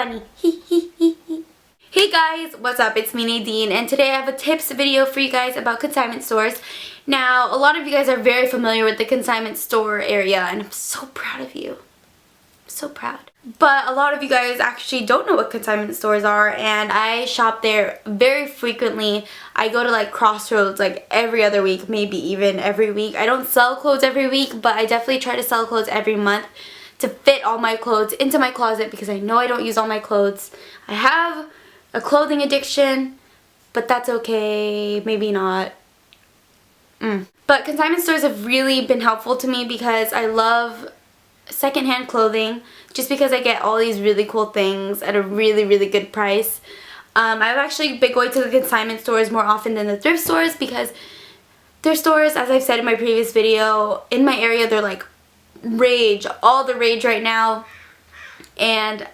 funny. Hey guys, what's up? It's me, Nadine, and today I have a tips video for you guys about consignment stores. Now, a lot of you guys are very familiar with the consignment store area, and I'm so proud of you. So proud. But a lot of you guys actually don't know what consignment stores are, and I shop there very frequently. I go to like Crossroads like every other week, maybe even every week. I don't sell clothes every week, but I definitely try to sell clothes every month to fit all my clothes into my closet because I know I don't use all my clothes. I have a clothing addiction, but that's okay, maybe not. But consignment stores have really been helpful to me because I love secondhand clothing just because I get all these really cool things at a really good price. I've actually been going to the consignment stores more often than the thrift stores because thrift stores, as I've said in my previous video, in my area they're like all the rage right now, and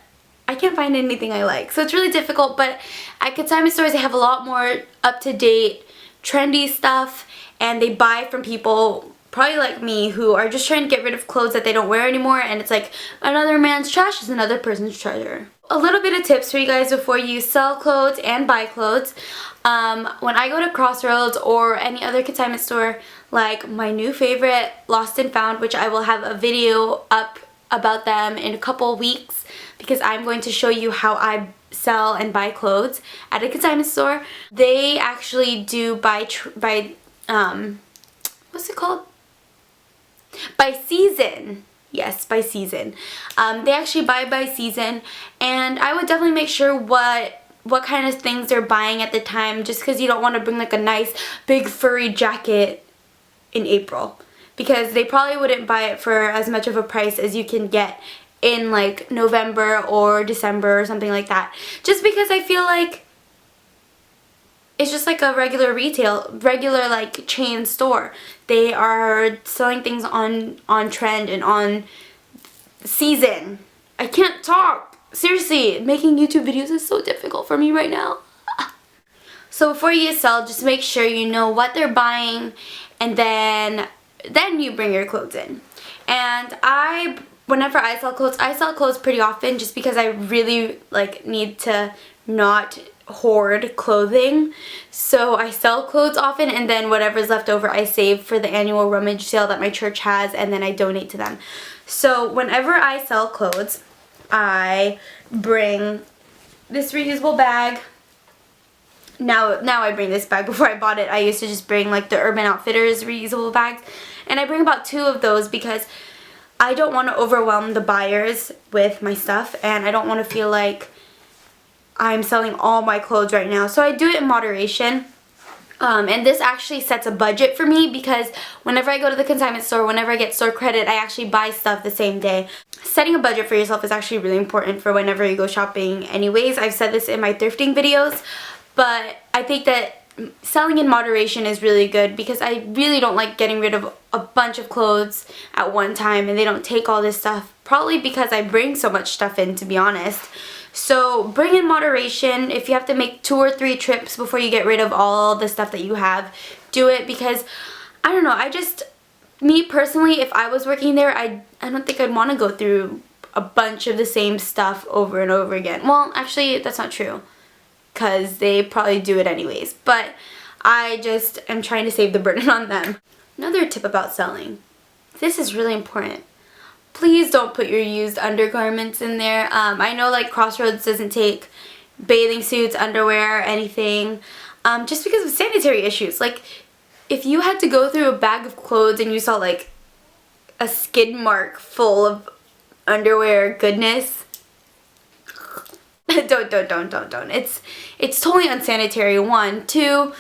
I can't find anything I like. So it's really difficult, but at consignment stores they have a lot more up-to-date, trendy stuff, and they buy from people probably like me who are just trying to get rid of clothes that they don't wear anymore, and it's like another man's trash is another person's treasure. A little bit of tips for you guys before you sell clothes and buy clothes. When I go to Crossroads or any other consignment store, like my new favorite, Lost and Found, which I will have a video up about them in a couple weeks because I'm going to show you how I sell and buy clothes at a consignment store. They actually do what's it called? By season. Yes, by season. They actually buy by season, and I would definitely make sure what kind of things they're buying at the time, just because you don't want to bring like a nice big furry jacket in April, because they probably wouldn't buy it for as much of a price as you can get in like November or December or something like that, just because I feel like it's just like a regular like chain store. They are selling things on trend and on season. I can't talk. Seriously, making YouTube videos is so difficult for me right now. So before you sell, just make sure you know what they're buying, and then you bring your clothes in. And whenever I sell clothes pretty often just because I really like need to not hoard clothing. So I sell clothes often, and then whatever's left over I save for the annual rummage sale that my church has, and then I donate to them. So whenever I sell clothes, I bring this reusable bag. Now I bring this bag. Before I bought it, I used to just bring like the Urban Outfitters reusable bags, and I bring about 2 of those because I don't want to overwhelm the buyers with my stuff, and I don't want to feel like I'm selling all my clothes right now. So I do it in moderation. And this actually sets a budget for me because whenever I go to the consignment store, whenever I get store credit, I actually buy stuff the same day. Setting a budget for yourself is actually really important for whenever you go shopping anyways. I've said this in my thrifting videos, but I think that selling in moderation is really good because I really don't like getting rid of a bunch of clothes at one time and they don't take all this stuff, probably because I bring so much stuff in, to be honest. So bring in moderation. If you have to make 2 or 3 trips before you get rid of all the stuff that you have, do it, because I don't know, me personally, if I was working there, I don't think I'd want to go through a bunch of the same stuff over and over again. Well, actually, that's not true, because they probably do it anyways, but I just am trying to save the burden on them. Another tip about selling. This is really important. Please don't put your used undergarments in there. I know like Crossroads doesn't take bathing suits, underwear, anything, just because of sanitary issues. Like, if you had to go through a bag of clothes and you saw like a skid mark full of underwear goodness, don't. It's totally unsanitary. 1, 2,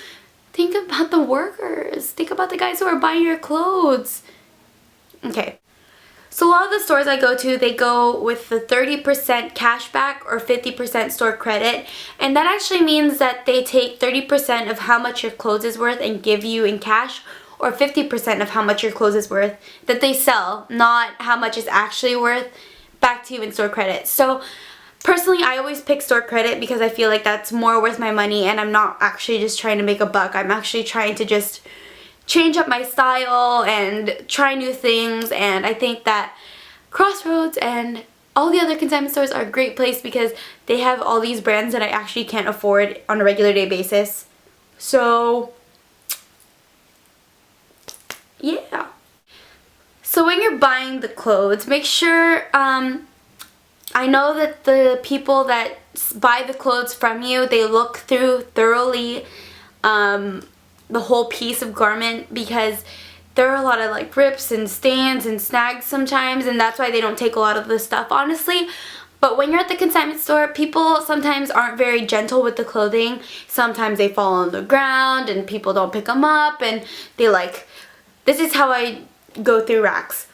think about the workers. Think about the guys who are buying your clothes. Okay. So a lot of the stores I go to, they go with the 30% cash back or 50% store credit, and that actually means that they take 30% of how much your clothes is worth and give you in cash, or 50% of how much your clothes is worth that they sell, not how much it's actually worth, back to you in store credit. So personally, I always pick store credit because I feel like that's more worth my money, and I'm not actually just trying to make a buck. I'm actually trying to just change up my style and try new things, and I think that Crossroads and all the other consignment stores are a great place because they have all these brands that I actually can't afford on a regular day basis. So, yeah. So when you're buying the clothes, make sure, I know that the people that buy the clothes from you, they look through thoroughly the whole piece of garment, because there are a lot of like rips and stains and snags sometimes, and that's why they don't take a lot of the stuff, honestly. But when you're at the consignment store, people sometimes aren't very gentle with the clothing. Sometimes they fall on the ground and people don't pick them up, and they like, this is how I go through racks.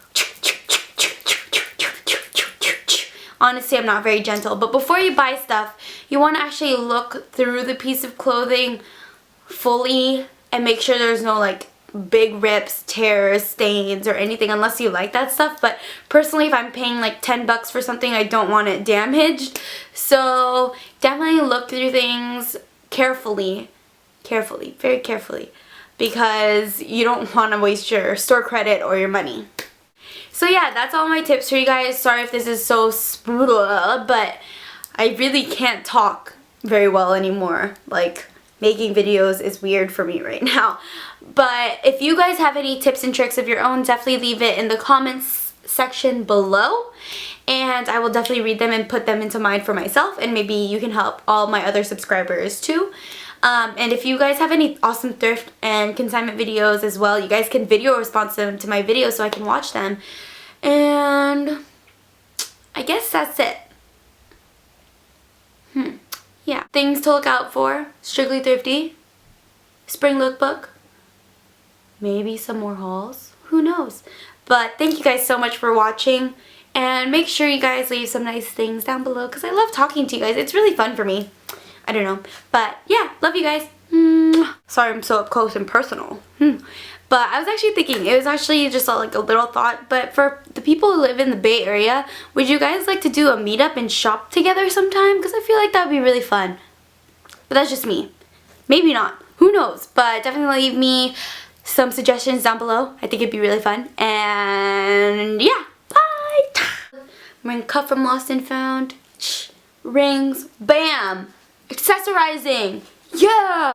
Honestly, I'm not very gentle. But before you buy stuff, you want to actually look through the piece of clothing fully and make sure there's no like big rips, tears, stains, or anything, unless you like that stuff. But personally, if I'm paying like 10 bucks for something, I don't want it damaged. So definitely look through things carefully, very carefully, because you don't want to waste your store credit or your money. So yeah, that's all my tips for you guys. Sorry if this is so but I really can't talk very well anymore. Like, making videos is weird for me right now. But if you guys have any tips and tricks of your own, definitely leave it in the comments section below, and I will definitely read them and put them into mind for myself, and maybe you can help all my other subscribers too. And if you guys have any awesome thrift and consignment videos as well, you guys can video response them to my videos so I can watch them. And I guess that's it. Yeah. Things to look out for: Strictly Thrifty, Spring Lookbook, maybe some more hauls. Who knows? But thank you guys so much for watching. And make sure you guys leave some nice things down below, because I love talking to you guys. It's really fun for me. I don't know. But yeah, love you guys. Sorry I'm so up close and personal. But I was actually thinking, it was actually just like a little thought, but for the people who live in the Bay Area, would you guys like to do a meetup and shop together sometime? Because I feel like that would be really fun. But that's just me. Maybe not. Who knows? But definitely leave me some suggestions down below. I think it'd be really fun. And yeah, bye! I'm wearing Cut from Lost and Found. Rings. Bam! Accessorizing. Yeah!